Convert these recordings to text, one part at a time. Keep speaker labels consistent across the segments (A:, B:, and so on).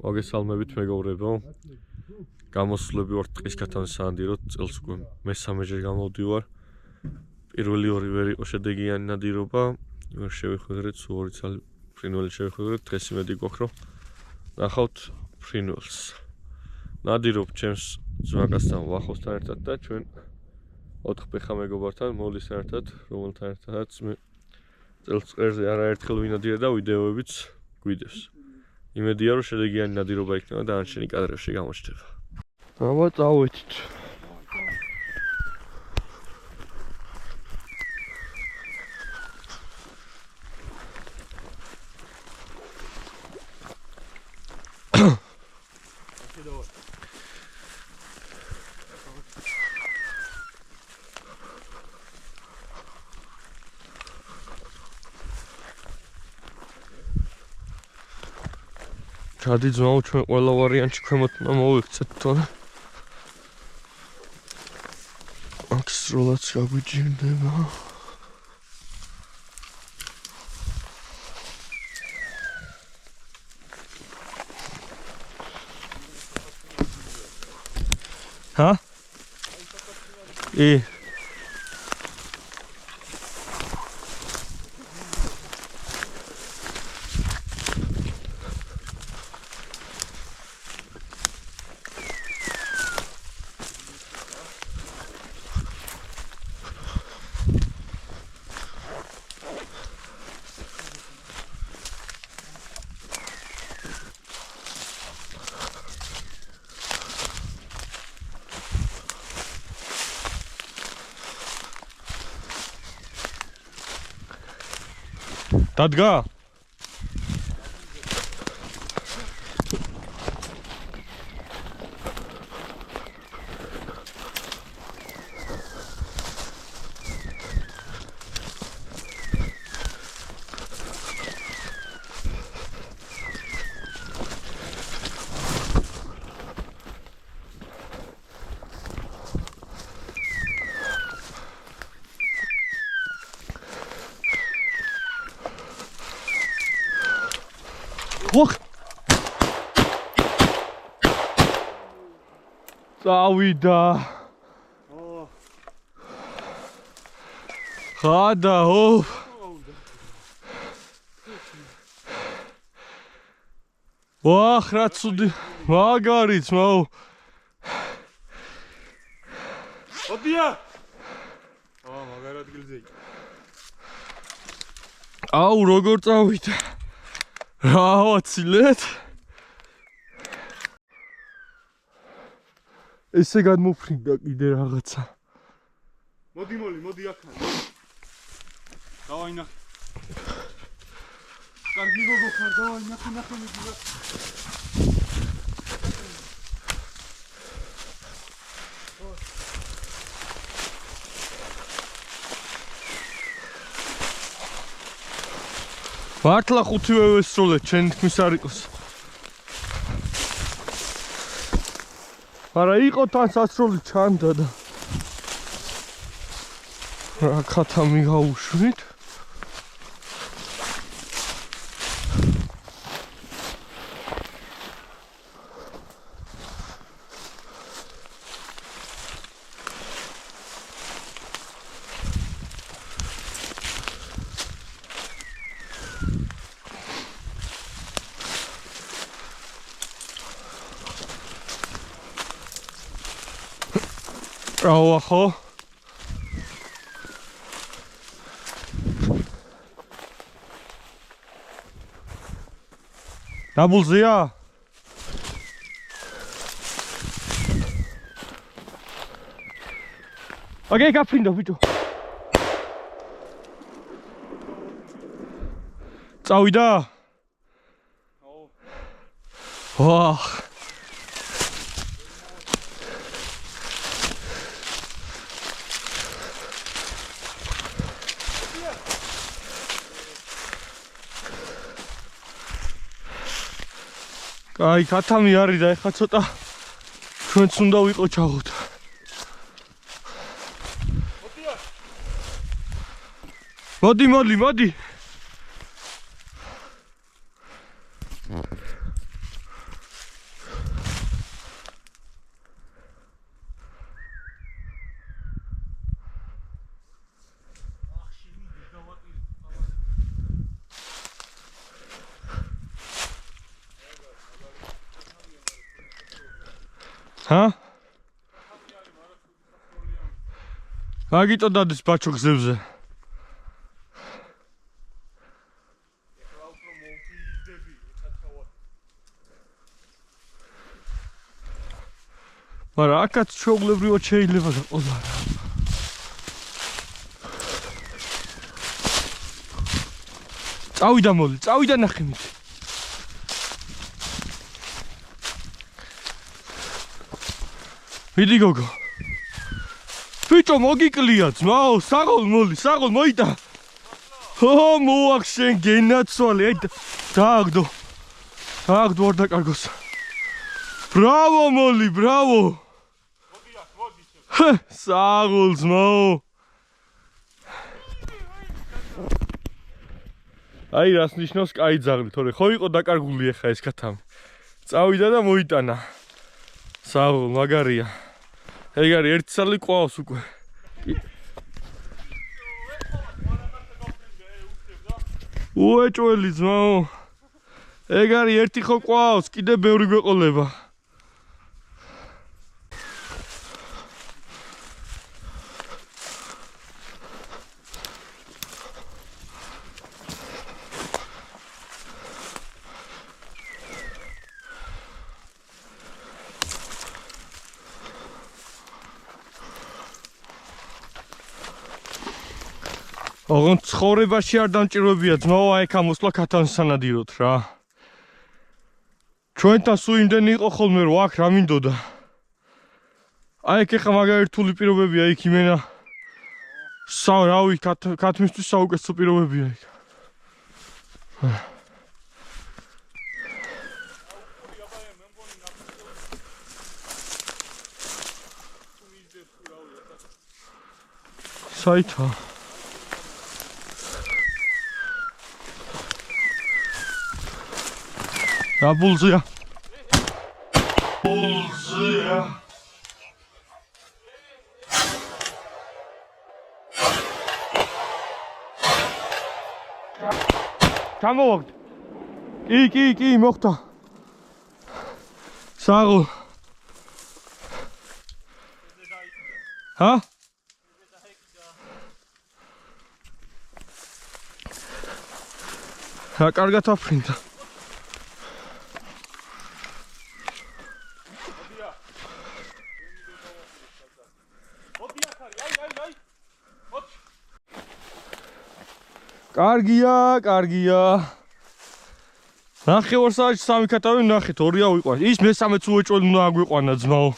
A: მოგესალმებით მეგობრებო. გამოსვლები ვარ ტყისკათან საანდიროთ, წელს უკვე მესამეჯერ გამოვდივარ. პირველი ორი ვერ იყო შედეგიანი ნადირობა, ვერ შევიხვედრეთ, სულ ორი ცალი ფრინველი შევიხვედრეთ, დღეს იმედი გვაქვს, რომ ნახავთ ფრინველს. ნადირობ ჩემს ძმაკაცთან ვახოსთან ერთად და ჩვენ 4 ფეხა მეგობართან მოვლის ერთად, რომელთან ერთადაც მე წელს წელზე არაერთხელ ვინადირე და ვიდეოებიც გვიდევს. იმედია რომ შედეგიანი ნადირობა იქნება და არჩენი კადრებში გამოჩნდება. აბა წავედით. ჩადი ძმაო, ჩვენ ყველა ვარიანტი ქვემოთ უნდა მოვიქცეთ, თორე აქ სროლაც გაგვიჭირდება. ჰა? დადგა? Look! Წავიდა. ხადა, ვახ, რა ცუდი, მაგარიც, მაუ.
B: ოდია! მაგარ ადგილზე.
A: აუ, როგორ წავიდა. რა ვაცილეთ? ესე გადმოფრინდა კიდე რაღაცა.
B: მოდი აქა. დავაინახე. კარგი გოგო ხარ, დავაინახე, ნახე მიდი.
A: მართლა 5-ვე ვესროლეთ, ჩვენ თქმის არ იყოს. არა იყო თან სასროლი ჩანდა და რა ხათა მიგაუშვით. რავა ხო? დაბულზეა? ოკეი, გაფრინდა ბიჭო. წავიდა? ვახ. აი, ქათამი არის და ეხა ცოტა ჩვენც უნდა ვიყო ჩაღოთ. მოდი. ჰა? მაგიტო დადის ბაჩო გზებზე. მაგრამ აქაც ჩვეულებრივად შეიძლება გაყოლა რა. წავიდა მოლი, წავიდა ნახე მით. მიდი გოგო. ბიჭო მოგიკლია ძმაო, საღოლ მოლი, საღოლ მოიტა. ო მოახშენ გენაცვალე, აი დააგდო. დააგდო არ დაკარგოს. ბრავო მოლი, ბრავო. საღოლ ძმაო. აი რას ნიშნავს კაი ძაღლი, თორე ხო იყო დაკარგული ახლა ეს კათამი. წავიდა და მოიტანა. საღოლ მაგარია. ეგ არის ერთი სალი ყვავს უკვე. უეჭველი ძმაო. ეგ არის ერთი ხო ყვავს, კიდე ბევრი გვეყოლება. ოღონდ ცხოვრებაში არ დამჭირვებია ძმაო აი აქ ამოსვლა ქათამს სანადიროთ რა. ჩვენთან სულ იმდენი იყო ხოლმე რომ აქ რა მინდოდა. აი აქ ეხა მაგარი რთული პირობებია იქ იმენა. რავი ქათმისთვის საუკეთესო პირობებია იქ. საითა რა ბულზია? ბულზია. გამოვაგდ. კი, მოხდა. საღოლ. ჰა? რა კარგად აფრინდა. კარგია. ნახე 2 საათში 3 ქათამი ნახეთ, 2-ა ვიყვანე. ის მესამეც უეჭველი უნდა აგვიყვანა ძმაო.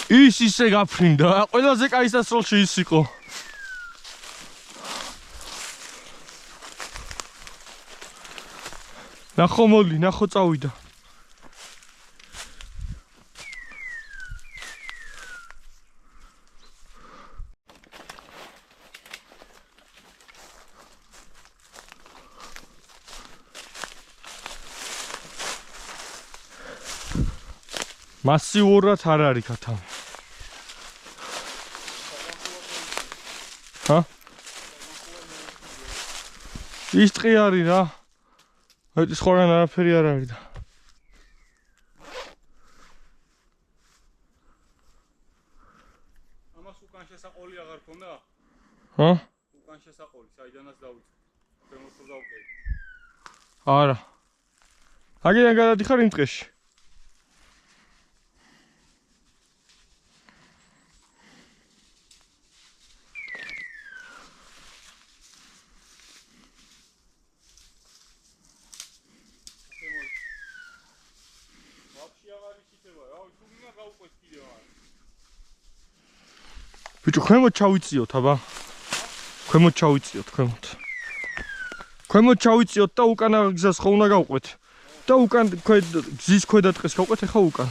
A: ის ისე გაფრინდა, ყველაზე კაი სასროლში ის იყო. ნახო მოლი, ნახო წავიდა. მასიურად არ არის ქათამი. ჰა? ის ტყი არის რა. აი სხვაგან არაფერი არ არის და.
B: ამას უკან შესაყოლი აღარ ქონდა?
A: ჰა?
B: უკან შესაყოლი, საიდანაც დავიწყე. ქვემოთ რო დავყევი.
A: არა. აგიდან გადადიხარ იმ ტყეში. ბიჭო ქვემოთ ჩავიწიოთ აბა. ქვემოთ ჩავიწიოთ. ქვემოთ ჩავიწიოთ და უკან გზას ხო უნდა გავყვეთ. და უკან გზის ქვედა ტყეს გავყვეთ ახლა უკან.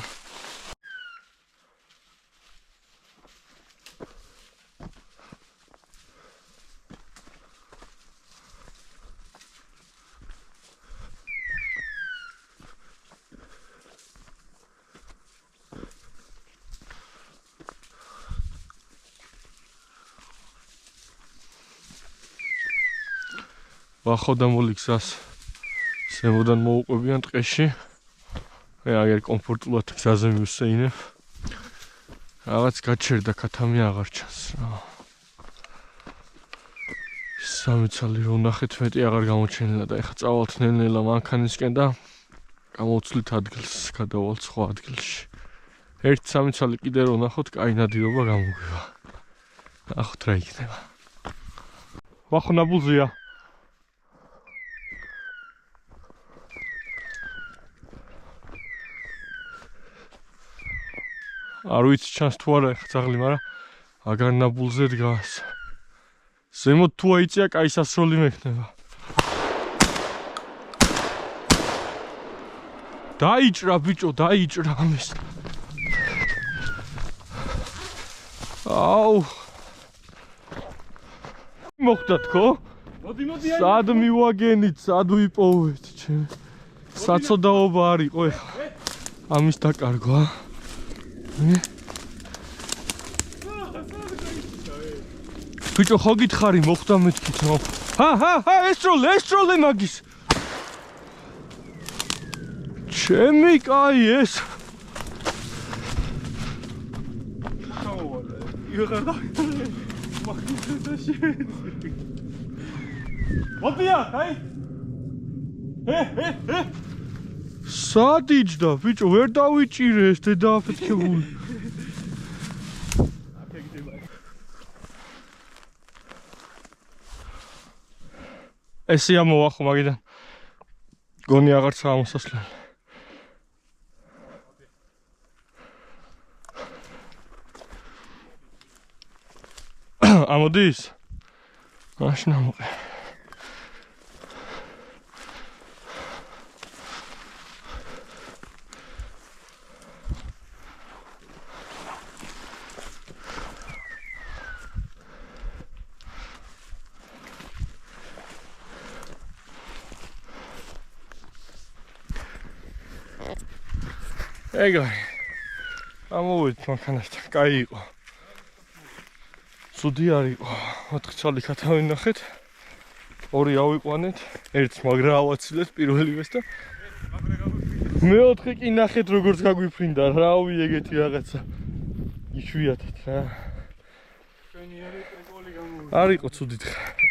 A: ვახო და მოლი გზას ზემოდან მოუყვებიან ტყეში. აგერ კომფორტულად გზაზე მივსეინებ. რაღაც გაჩერდა ქათამი აღარ ჩანს რა. სამიცალი რომ ნახეთ მეტი აღარ გამოჩენილა და ეხლა წავალთ ნელ-ნელა მანქანისკენ და გამოვცვლით ადგილს, გადავალთ სხვა ადგილში. ერთ სამიცალი კიდე რომ ნახოთ, კაი ნადირობა გამოგვივა. ნახოთ რა იქნება. ვახო ნაბულზია. არ ვიცი ჩანს თუ არა ეხლა ძაღლი, მაგრამ აგარ ნაბულზე დგას. ზემოთ თუ აიწია, კაი სასროლი მექნება. დაიჭრა ბიჭო, დაიჭრა ამის. აუ. მოხდა თქო?
B: მოდი
A: სად მივაგენით, სად ვიპოვეთ ჩემ. საწოდაობა არ იყო ეხლა. ამის დაკარგვა. ბიჭო ხო გითხარი მოხდა მეთქით რა. ჰა, ესტროლე მაგის. ჩემი კაი ეს.
B: მოდია, აი.
A: სად იჯდა ბიჭო, ვერ დავიჭირე ეს დედააფეთქებული. ესეა მოვახო მაგიდან. გონი აღარცა ამოსასვლელი. ამოდის? მაშინ ამოყე. ეგა. ამოვიდეთ მანქანასთან, კაი იყო. ცუდი არ იყო. 4 ცალი ქათამი ნახეთ. 2 ავიყვანეთ, ერთს მაგრა ავაცილეთ პირველივეს და მეოთხე კი ნახეთ როგორც გაგვიფრინდა, რავი ეგეთი რაღაცა. იშვიათად რა. არ იყო ცუდი დღე.